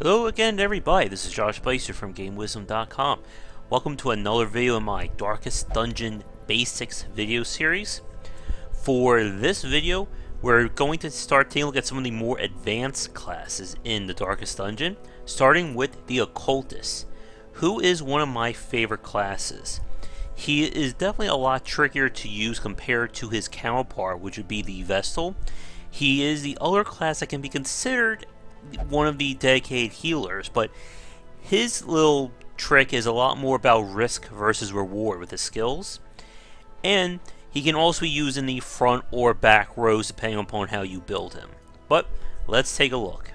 Hello again everybody, this is Josh Blazer from GameWisdom.com. Welcome to another video in my Darkest Dungeon Basics video series. For this video, we're going to start taking a look at some of the more advanced classes in the Darkest Dungeon, starting with the Occultist, who is one of my favorite classes. He is definitely a lot trickier to use compared to his counterpart, which would be the Vestal. He is the other class that can be considered one of the dedicated healers, but his little trick is a lot more about risk versus reward with his skills, and he can also be used in the front or back rows depending upon how you build him. But let's take a look.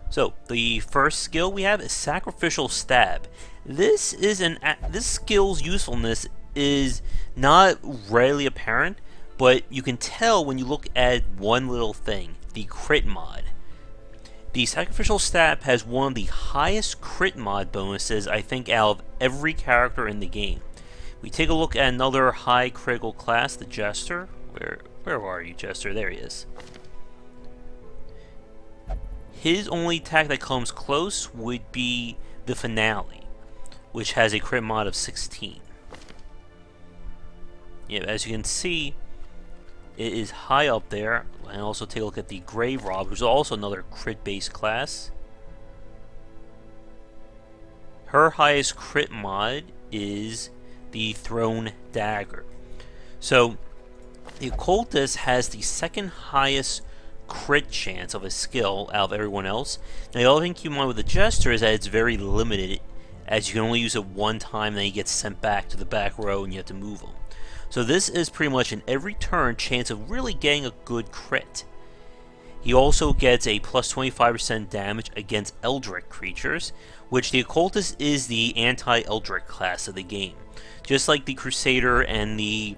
So the first skill we have is Sacrificial Stab. This skill's usefulness is not readily apparent, but you can tell when you look at one little thing: the crit mod. The Sacrificial Stab has one of the highest crit mod bonuses, I think, out of every character in the game. We take a look at another high critical class, the Jester. Where are you, Jester? There he is. His only attack that comes close would be the Finale, which has a crit mod of 16. Yeah, as you can see, it is high up there. And also take a look at the Grave Rob, which is also another crit-based class. Her highest crit mod is the Thrown Dagger. So the Occultist has the second highest crit chance of a skill out of everyone else. Now the other thing to keep in mind with the Jester is that it's very limited, as you can only use it one time, and then he gets sent back to the back row and you have to move him. So this is pretty much an every turn chance of really getting a good crit. He also gets a plus 25% damage against Eldritch creatures, which the Occultist is the anti-Eldritch class of the game. Just like the Crusader and the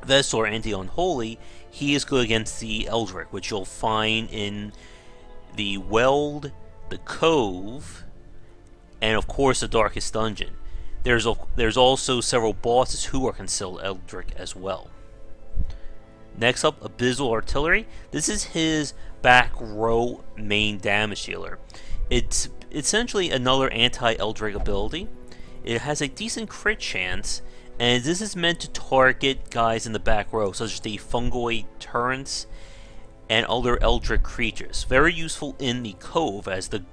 Vestal or anti-Unholy, he is good against the Eldritch, which you'll find in the Weld, the Cove, and of course the Darkest Dungeon. There's also several bosses who are considered Eldritch as well. Next up, Abyssal Artillery. This is his back row main damage dealer. It's essentially another anti-Eldritch ability. It has a decent crit chance, and this is meant to target guys in the back row, such as the fungoid turrets and other Eldritch creatures. Very useful in the Cove, as the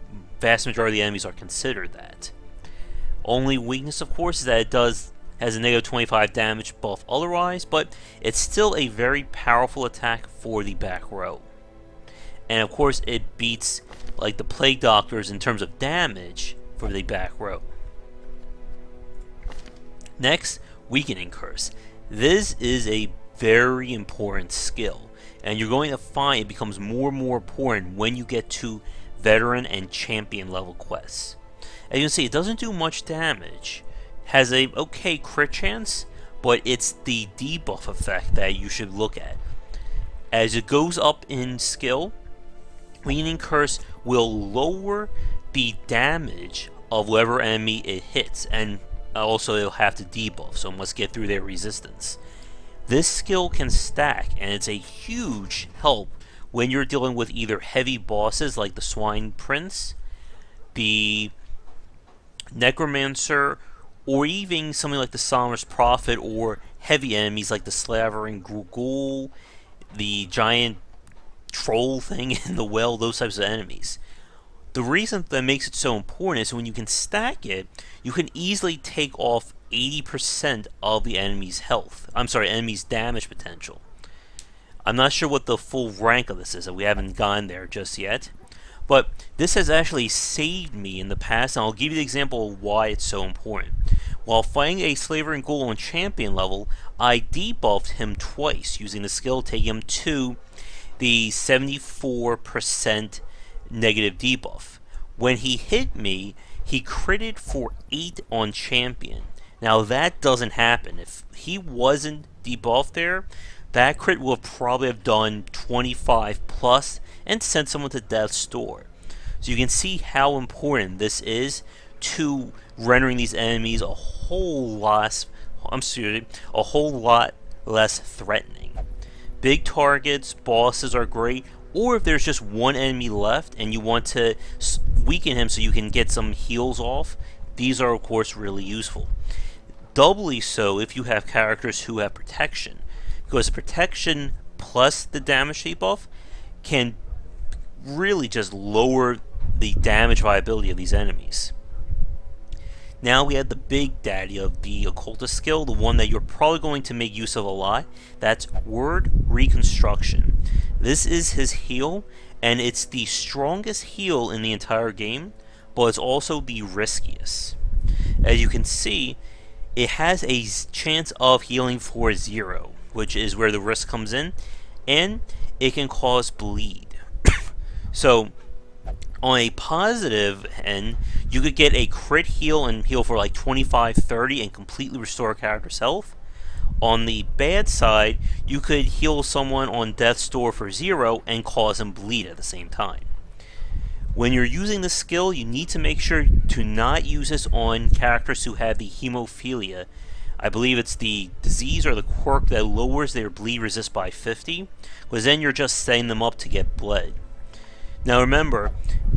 vast majority of the enemies are considered that. Only weakness, of course, is that it has a negative 25 damage buff otherwise, but it's still a very powerful attack for the back row. And of course, it beats like the Plague Doctors in terms of damage for the back row. Next, Weakening Curse. This is a very important skill, and you're going to find it becomes more and more important when you get to Veteran and Champion level quests. As you can see, it doesn't do much damage, has a okay crit chance, but it's the debuff effect that you should look at. As it goes up in skill, Weakening Curse will lower the damage of whatever enemy it hits, and also it'll have to debuff, so it must get through their resistance. This skill can stack, and it's a huge help when you're dealing with either heavy bosses like the Swine Prince, the Necromancer, or even something like the Sonorous Prophet, or heavy enemies like the Slavering Grugul, the giant troll thing in the well, those types of enemies. The reason that makes it so important is when you can stack it, you can easily take off 80% of the enemy's enemy's damage potential. I'm not sure what the full rank of this is, we haven't gone there just yet. But this has actually saved me in the past, and I'll give you the example of why it's so important. While fighting a Slavering Ghoul on Champion level, I debuffed him twice using the skill to take him to the 74% negative debuff. When he hit me, he critted for 8 on Champion. Now that doesn't happen. If he wasn't debuffed there, that crit will probably have done 25 plus and sent someone to death's door. So you can see how important this is to rendering these enemies a whole lot less threatening. Big targets, bosses are great, or if there's just one enemy left and you want to weaken him so you can get some heals off, these are of course really useful. Doubly so if you have characters who have protection, because protection plus the damage debuff can really just lower the damage viability of these enemies. Now we have the big daddy of the Occultist skill, the one that you're probably going to make use of a lot. That's Word Reconstruction. This is his heal, and it's the strongest heal in the entire game, but it's also the riskiest. As you can see, it has a chance of healing for 0, which is where the risk comes in, and it can cause bleed. So, on a positive end, you could get a crit heal and heal for like 25-30 and completely restore a character's health. On the bad side, you could heal someone on death's door for 0 and cause them bleed at the same time. When you're using the skill, you need to make sure to not use this on characters who have the hemophilia. I believe it's the disease or the quirk that lowers their bleed resist by 50, because then you're just setting them up to get bled. Now remember,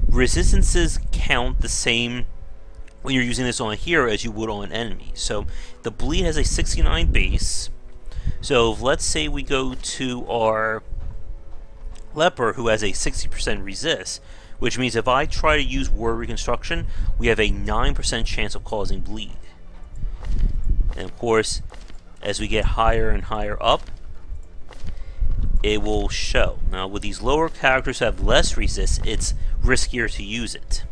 resistances count the same when you're using this on a hero as you would on an enemy. So the bleed has a 69 base. So let's say we go to our leper who has a 60% resist, which means if I try to use Word Reconstruction, we have a 9% chance of causing bleed. And of course, as we get higher and higher up, it will show. Now with these lower characters who have less resist, it's riskier to use it.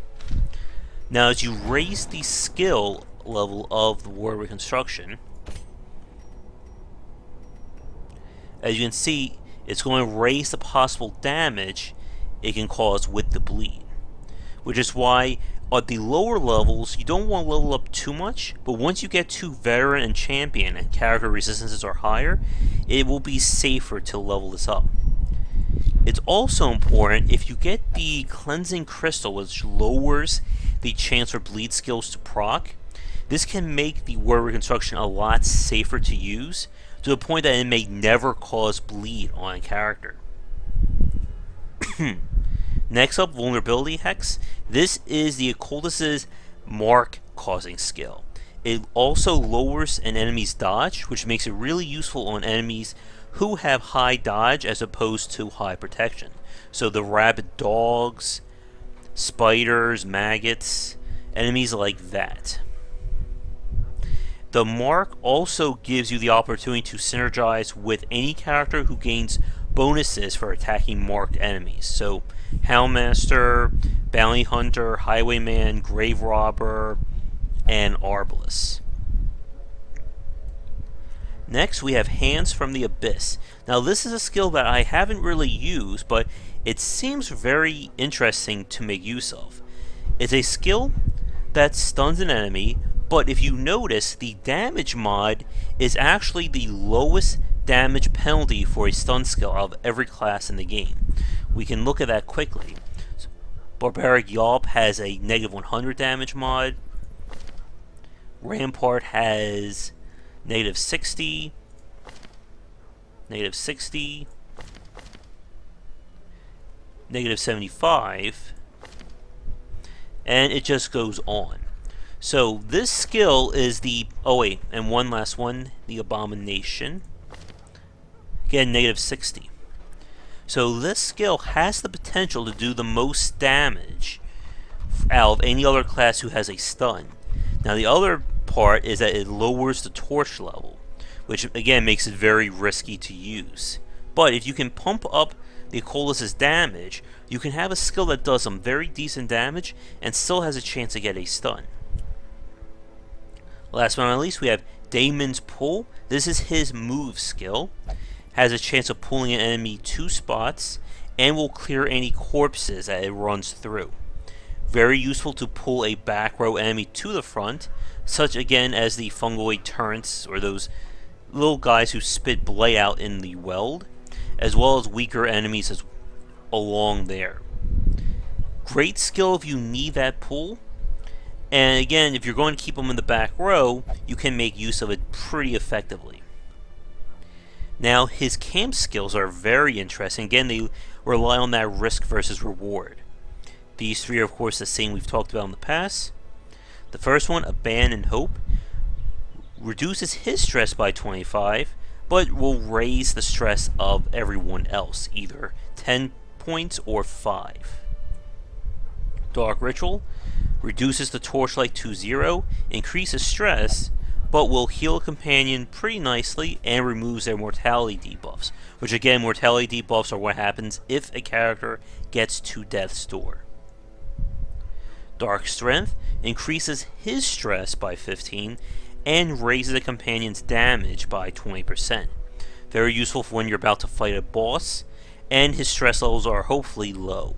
Now as you raise the skill level of the Word Reconstruction, as you can see, it's going to raise the possible damage it can cause with the bleed. Which is why at the lower levels, you don't want to level up too much, but once you get to Veteran and Champion and character resistances are higher, it will be safer to level this up. It's also important, if you get the Cleansing Crystal, which lowers the chance for bleed skills to proc, this can make the Word Reconstruction a lot safer to use, to the point that it may never cause bleed on a character. Next up, Vulnerability Hex. This is the Occultist's mark causing skill. It also lowers an enemy's dodge, which makes it really useful on enemies who have high dodge as opposed to high protection. So the rabid dogs, spiders, maggots, enemies like that. The mark also gives you the opportunity to synergize with any character who gains bonuses for attacking marked enemies. So Houndmaster, Bounty Hunter, Highwayman, Grave Robber, and Arbalest. Next we have Hands from the Abyss. Now this is a skill that I haven't really used, but it seems very interesting to make use of. It's a skill that stuns an enemy, but if you notice, the damage mod is actually the lowest damage penalty for a stun skill of every class in the game. We can look at that quickly. So, Barbaric Yawp has a negative 100 damage mod. Rampart has negative 60, negative 60, negative 75, and it just goes on. So this skill is the, oh wait, and one last one, the Abomination. Again, negative 60. So this skill has the potential to do the most damage out of any other class who has a stun. Now the other part is that it lowers the torch level, which again makes it very risky to use. But if you can pump up the Occultist's damage, you can have a skill that does some very decent damage and still has a chance to get a stun. Last but not least, we have Daemon's Pull. This is his move skill. Has a chance of pulling an enemy 2 spots and will clear any corpses that it runs through. Very useful to pull a back row enemy to the front, such again as the fungoid turrets or those little guys who spit blade out in the weld, as well as weaker enemies along there. Great skill if you need that pull, and again, if you're going to keep them in the back row, you can make use of it pretty effectively. Now, his camp skills are very interesting. Again, they rely on that risk versus reward. These three are of course the same we've talked about in the past. The first one, Abandon Hope, reduces his stress by 25, but will raise the stress of everyone else, either 10 points or 5. Dark Ritual reduces the torchlight to 0, increases stress, but will heal a companion pretty nicely and removes their mortality debuffs, which again, mortality debuffs are what happens if a character gets to death's door. Dark Strength increases his stress by 15 and raises a companion's damage by 20%. Very useful for when you're about to fight a boss, and his stress levels are hopefully low.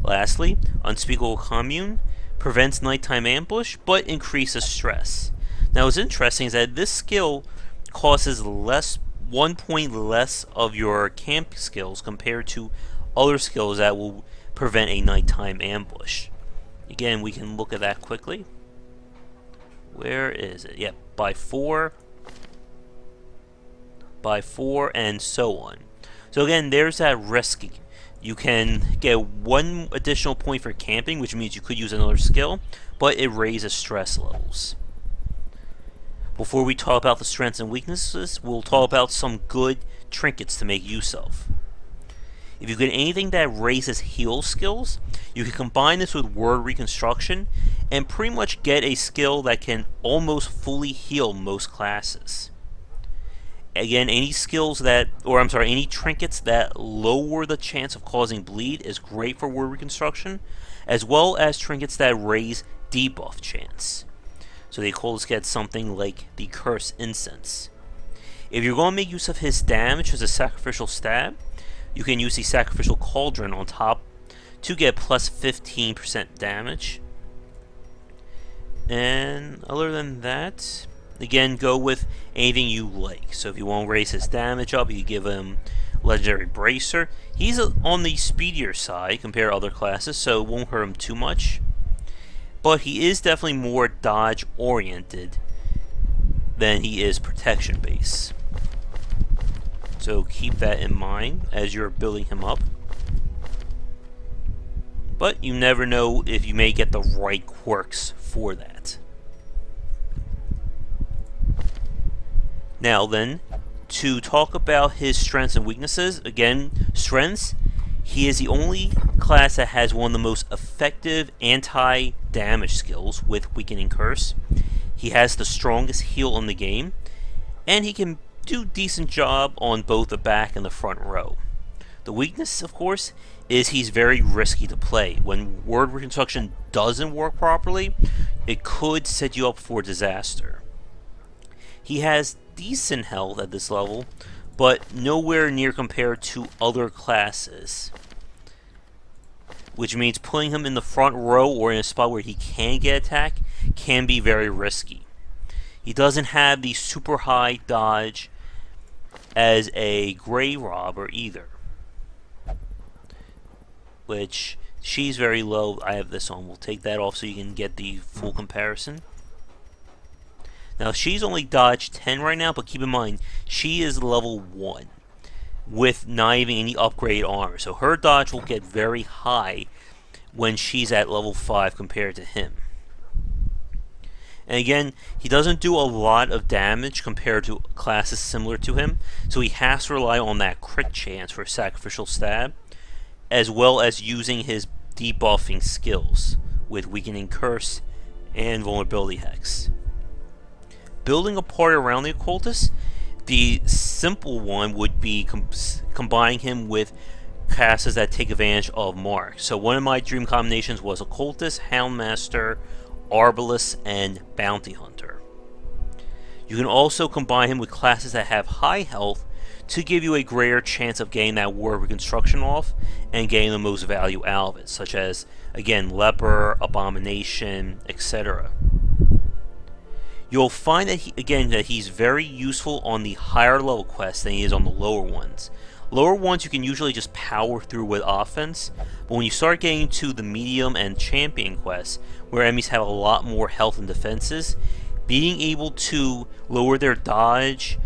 Lastly, Unspeakable Commune prevents nighttime ambush, but increases stress. Now what's interesting is that this skill causes 1 point less of your camp skills compared to other skills that will prevent a nighttime ambush. Again, we can look at that quickly. Where is it? Yep, by 4, and so on. So again, there's that risk. You can get 1 additional point for camping, which means you could use another skill, but it raises stress levels. Before we talk about the strengths and weaknesses, we'll talk about some good trinkets to make use of. If you get anything that raises heal skills, you can combine this with word reconstruction and pretty much get a skill that can almost fully heal most classes. Again, any trinkets that lower the chance of causing bleed is great for word reconstruction, as well as trinkets that raise debuff chance. So the Occultist gets something like the Curse Incense. If you're going to make use of his damage as a sacrificial stab, you can use the Sacrificial Cauldron on top to get plus 15% damage. And other than that, again, go with anything you like. So if you want to raise his damage up, you give him Legendary Bracer. He's on the speedier side compared to other classes, so it won't hurt him too much. But he is definitely more dodge oriented than he is protection base. So keep that in mind as you're building him up. But you never know if you may get the right quirks for that. Now then, to talk about his strengths and weaknesses, again, strengths, he is the only class that has one of the most effective anti-damage skills with Weakening Curse. He has the strongest heal in the game, and he can do a decent job on both the back and the front row. The weakness, of course, is he's very risky to play. When word reconstruction doesn't work properly, it could set you up for disaster. He has decent health at this level, but nowhere near compared to other classes, which means putting him in the front row or in a spot where he can get attacked can be very risky. He doesn't have the super high dodge as a Grave Robber either, which she's very low. I have this on. We'll take that off so you can get the full comparison. Now she's only dodge 10 right now, but keep in mind she is level 1 with not even any upgrade armor, so her dodge will get very high when she's at level 5 compared to him. And again, he doesn't do a lot of damage compared to classes similar to him, so he has to rely on that crit chance for Sacrificial Stab, as well as using his debuffing skills with Weakening Curse and Vulnerability Hex. Building a party around the Occultist, the simple one would be combining him with classes that take advantage of Mark. So one of my dream combinations was Occultist, Houndmaster, Arbalest, and Bounty Hunter. You can also combine him with classes that have high health to give you a greater chance of getting that word reconstruction off and getting the most value out of it, such as, again, Leper, Abomination, etc. You'll find that he's very useful on the higher level quests than he is on the lower ones. Lower ones you can usually just power through with offense, but when you start getting to the medium and champion quests, where enemies have a lot more health and defenses, being able to lower their dodge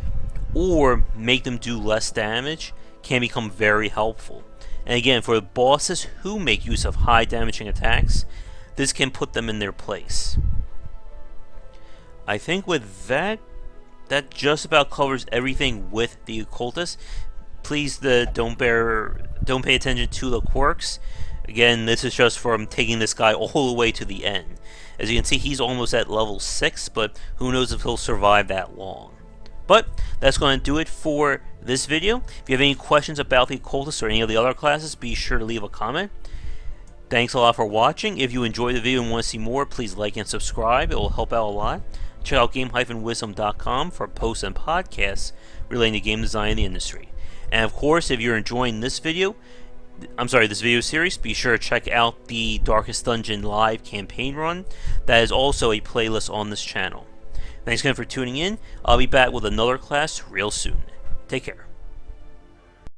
or make them do less damage can become very helpful. And again, for bosses who make use of high damaging attacks, this can put them in their place. I think with that just about covers everything with the Occultist. Please don't pay attention to the quirks. Again, this is just from taking this guy all the way to the end. As you can see, he's almost at level 6, but who knows if he'll survive that long. But that's going to do it for this video. If you have any questions about the Occultist or any of the other classes, be sure to leave a comment. Thanks a lot for watching. If you enjoyed the video and want to see more, please like and subscribe. It will help out a lot. Check out game-wisdom.com for posts and podcasts relating to game design in the industry. And of course, if you're enjoying this video series, be sure to check out the Darkest Dungeon live campaign run. That is also a playlist on this channel. Thanks again for tuning in. I'll be back with another class real soon. Take care.